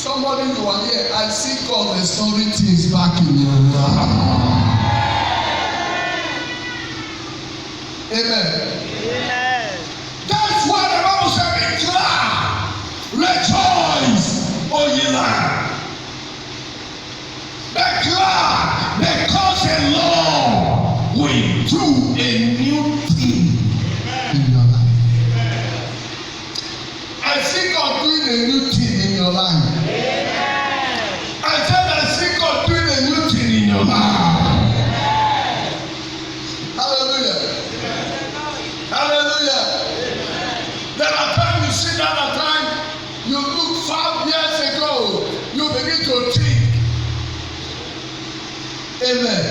Somebody you are here, I see God restoring things back in your life. Amen. Amen. That's why the Bible said, be glad, rejoice, O ye land. Be glad, because the Lord will do a new thing in your life. I see God doing a new thing in your life. I said, I see God doing a new thing in your life. Hallelujah. Hallelujah. There are times you sit down at time, you look 5 years ago, you begin to think. Amen.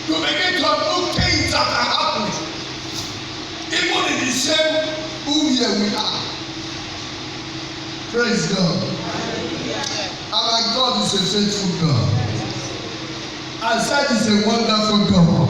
You begin to look things that are happening. Even in the same year we are. Praise God. And our God is a faithful God. I said he's a wonderful God.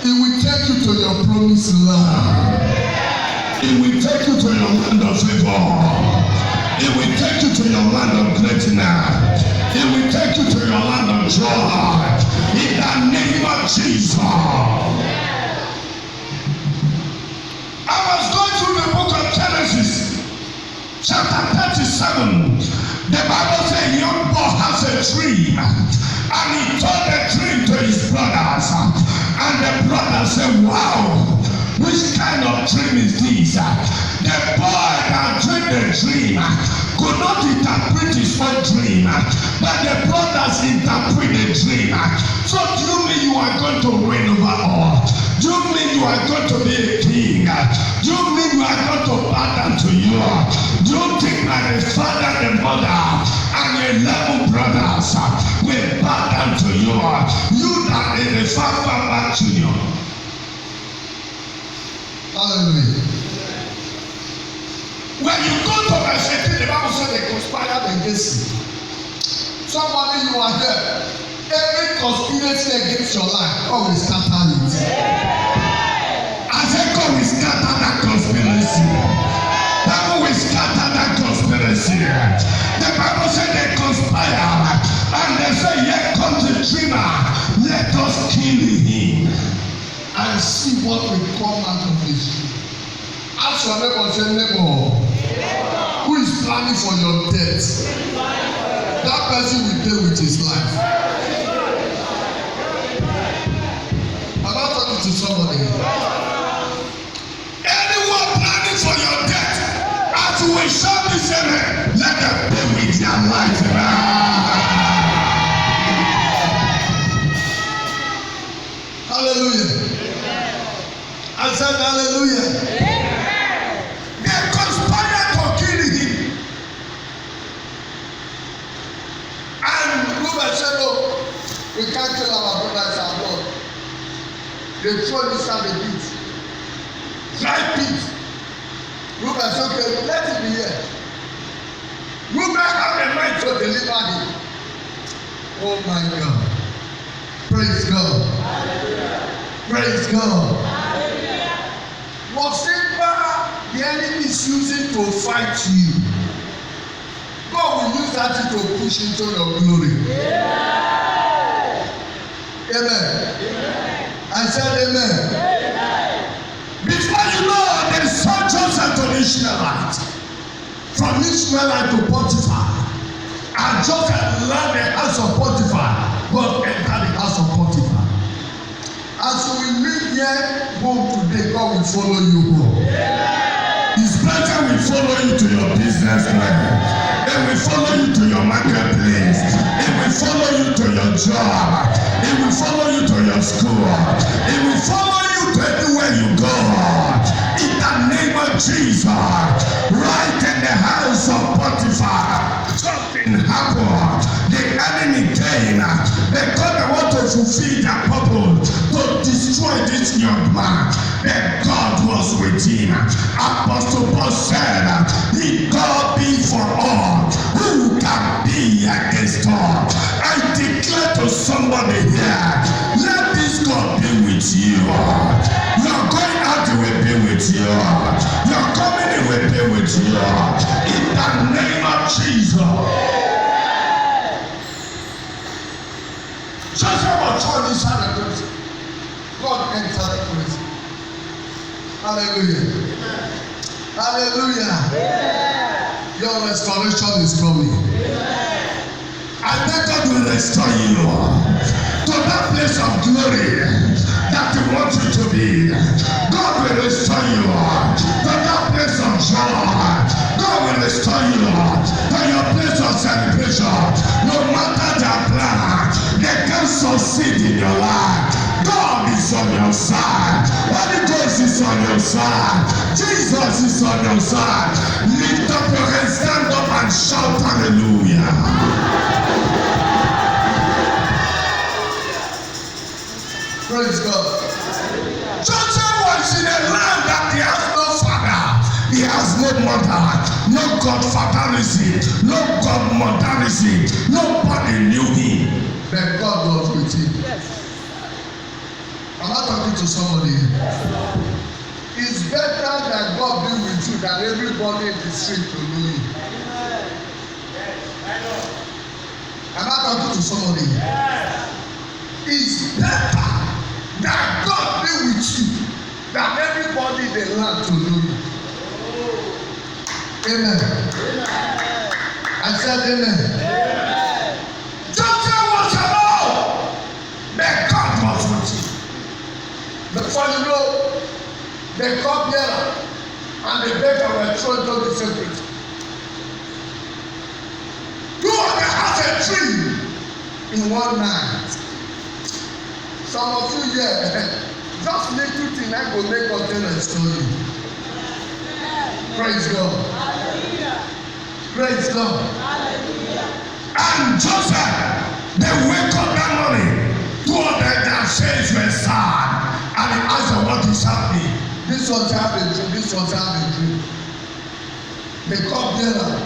He will take you to your promised land. He will take you to your land of favor. He will take you to your land of greatness. He will take you to your land of joy. In the name of Jesus. I was going through the book of Genesis, chapter 37. The Bible says a young boy has a dream, and he told the dream to his brothers. And the brothers said, wow, which kind of dream is this? The boy that dreamed the dream could not interpret his own dream, but the brothers interpret the dream. So do you mean you are going to reign over all? Do you mean you are going to be a king? Do you mean you are going to bow down to you? Do you think that the father, the mother, and 11 brothers will bow down to you? You that is the father junior. Hallelujah. When you go to verse 18, the Bible says they conspired against you. Somebody you are here. Every conspiracy against your life, God will scatter it. I said God will scatter that conspiracy. Devil will scatter that conspiracy. The Bible said they conspire and they say, here comes the dreamer. Let us kill him and see what will come out of this dream. Ask your neighbor, say, neighbor, who is planning for your death? That person will deal with his life. I'm not talking to somebody. Anyone planning for your death, as you will shout this amen, let them pay with their life. Hallelujah. I said hallelujah. They conspired to kill him. And Reuben said, no, we can't kill our brothers and blood. They throw him inside the pit. Dry pit. Reuben said, okay, let him be here. Reuben had a mind to deliver him. Oh my God. Praise God. Hallelujah. Praise God. Hallelujah. Whatever the enemy is using to fight you, God will use that to push into your glory. Yeah. Amen. Amen. I said amen. Amen. Before you know, they saw Joseph to the Ishmaelite. From Ishmaelite to Potiphar. And Joseph left the house of Potiphar. God entered the house of Potiphar. As we live here home today, God will follow you home. Yeah. His presence will follow you to your business life. It will follow you to your marketplace. It will follow you to your job. It will follow you to your school. It will follow you to anywhere you go. In the name of Jesus, right in the house of Potiphar, something happened. The enemy came because they want to fulfill their purpose to destroy this young man. And God was with him. Apostle Paul said, if God be for all, who can be against all? I declare to somebody here, let this God be with you. You're going out, he will be with you. You're coming, he will be with you. In the name of Jesus. Hallelujah. Your restoration is coming. I beg God will restore you to that place of glory that He wants you to be. God will restore you to that place of joy. God will restore you to your place of celebration. No matter their plan, they can't succeed in your life. God is on your side. Holy Ghost is on your side. Jesus is on your side. Lift up your hands, stand up and shout hallelujah. Praise God. Joseph was in a land that he has no father, he has no mother, no godfatherism, no godmotherism. Nobody knew him. But God was with him. Am I talking to somebody? It's better that God be with you than everybody in the street to know you. Am I talking to somebody? It's better that God be with you than everybody in the land to know you. Amen. I said amen. Joseph was alone, but God was with him. Before you know, the cupbearer and the baker were thrown into the same prison. Two of them had a dream in one night. Some of you here, just little thing I go make up tell a story. Praise God. Praise God. And Joseph, they wake up that morning. Two of their faces were sad. And he asked them what is happening. This one's having a dream, this one's having a dream. The cupbearer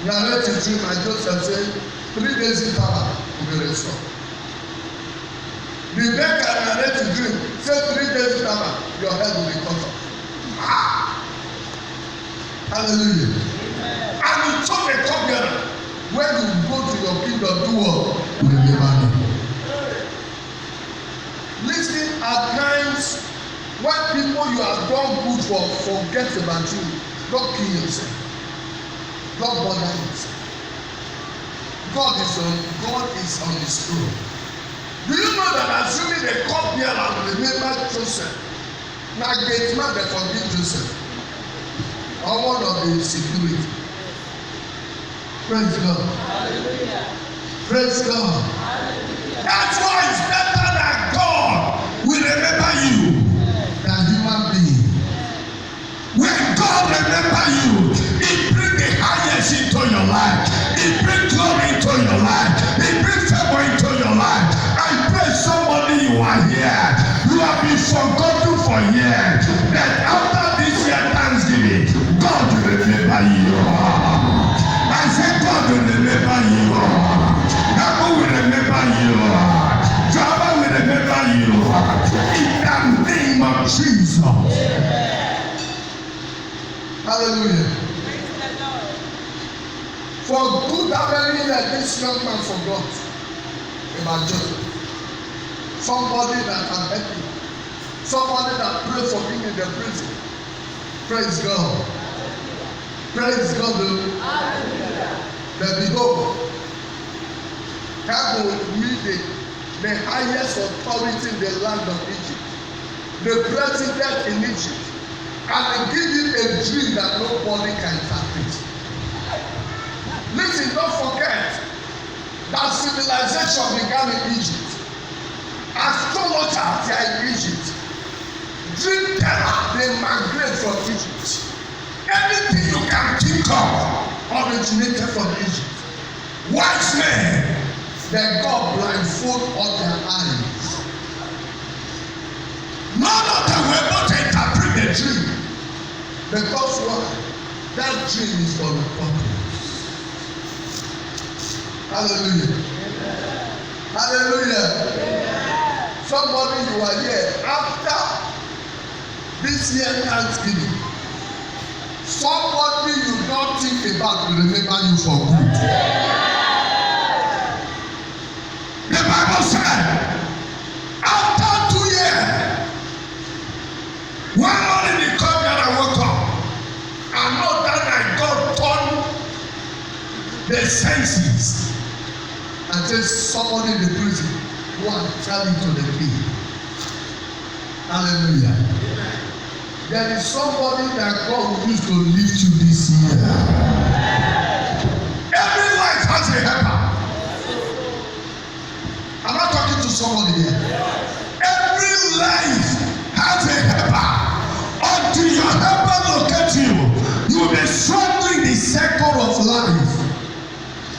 narrated a dream and Joseph said, 3 days in power will be restored. The baker narrated a dream, said 3 days in power, your head will be cut off. Hallelujah. Amen. And he told the cupbearer, when you go to your kingdom, do what? Remember me. Listen, at times, when people you have done good for forget about you, don't kill yourself. Don't bother yourself. God is on his throne. Do you know that assuming the cupbearer remember Joseph, now gate man they forgive Joseph, or one of the security. Praise God. Hallelujah. Praise God. Hallelujah. That's why it's better that God will remember you than human being. When God remember you, He bring the highest into your life. He bring glory into your life. He bring favor into your life. I pray somebody you are here. You have been forgotten for years. That after this year Thanksgiving, God will remember you. I said God will remember you. God will remember you. Jehovah will remember you. In the name of Jesus. Hallelujah. For good how many years this young man forgot about Joseph. Somebody that can help him. Somebody that prayed for him in the prison. Praise God. Praise God. But behold, God will meet the highest authority in the land of Egypt, the president in Egypt, and give him a dream that nobody can interpret. Listen, don't forget that civilization began in Egypt. Astrologers are in Egypt. Dream teller, they migrate from Egypt. Anything you can think of originated from Egypt. Wise men, that God blindfold all their eyes. None of them were able to interpret the dream. Because why? That dream is for the purpose. Hallelujah. Amen. Hallelujah. Amen. Somebody you are here after this year Thanksgiving. Somebody you don't think about will remember you for good. The Bible said, after 2 years, one morning the cupbearer woke up. the senses, and say somebody in the prison go and tell it to the king. Hallelujah. There is somebody that God will use to lift you this year. Every life has a helper. I'm not talking to somebody here. Every life has a helper. Until your helper locates you, you will be struggling the circle of life.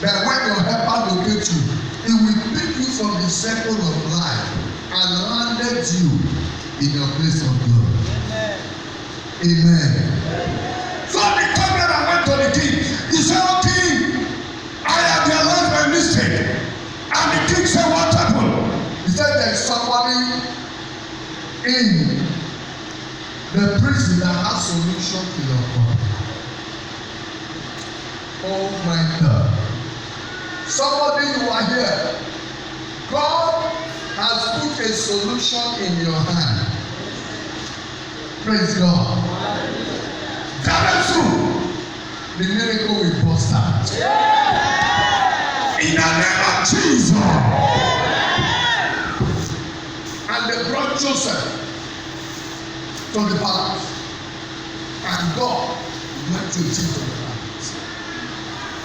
But when your helper locates you, it will pick you from the circle of life and landed you in your place of glory. Amen. So the covenant went to the king. He said, "Oh king, I have realized my mistake." And the king said, "What happened?" He said, "There's somebody in the prison that has solution to your problem." Oh my God. Somebody, you are here. God has put a solution in your hand. Praise God. That is true. The miracle will burst out. In the name of Jesus. And they brought Joseph to the palace. And God went to the palace.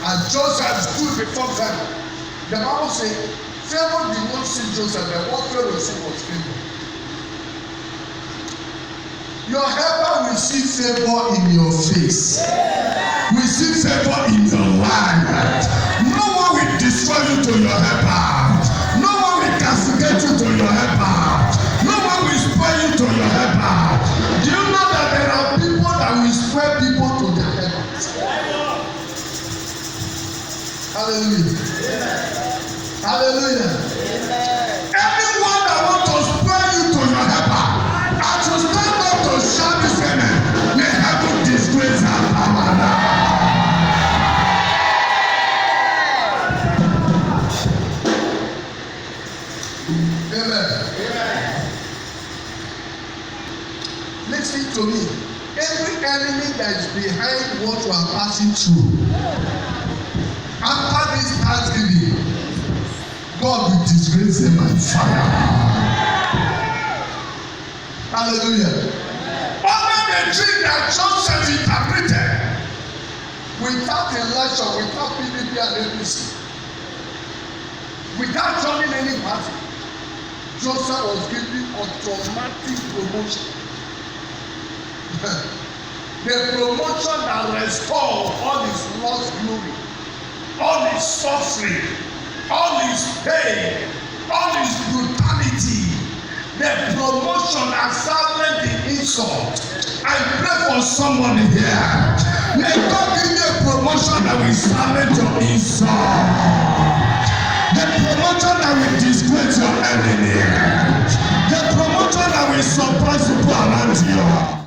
And Joseph stood before them. The Bible says, Pharaoh did not see Joseph, but what Pharaoh said was favor. Your helper will see favor in your face. We see favor in your life. No one will destroy you to your helper. No one will castigate you to your helper. No one will spoil you to your helper. Do you know that there are people that will spoil people to their helpers? Hallelujah. Hallelujah. Anyone that wants to spoil you to your helper, as you stand up to shout this amen, may heaven disgrace our power now. Amen. Listen to me. Every enemy that is behind what you are passing through, after this Thanksgiving, God will disgrace them by fire. Hallelujah. Under the tree that Joseph interpreted, without Elisha, without PDP and APC, without joining any party, Joseph was given automatic promotion. The promotion that restored all his lost glory, all his suffering, all his pain, all his brutality. The promotion that silenced the insult. I pray for somebody here. May God give you a promotion that will silence your insult. The promotion that will disgrace your enemy. The promotion that will surprise people around you.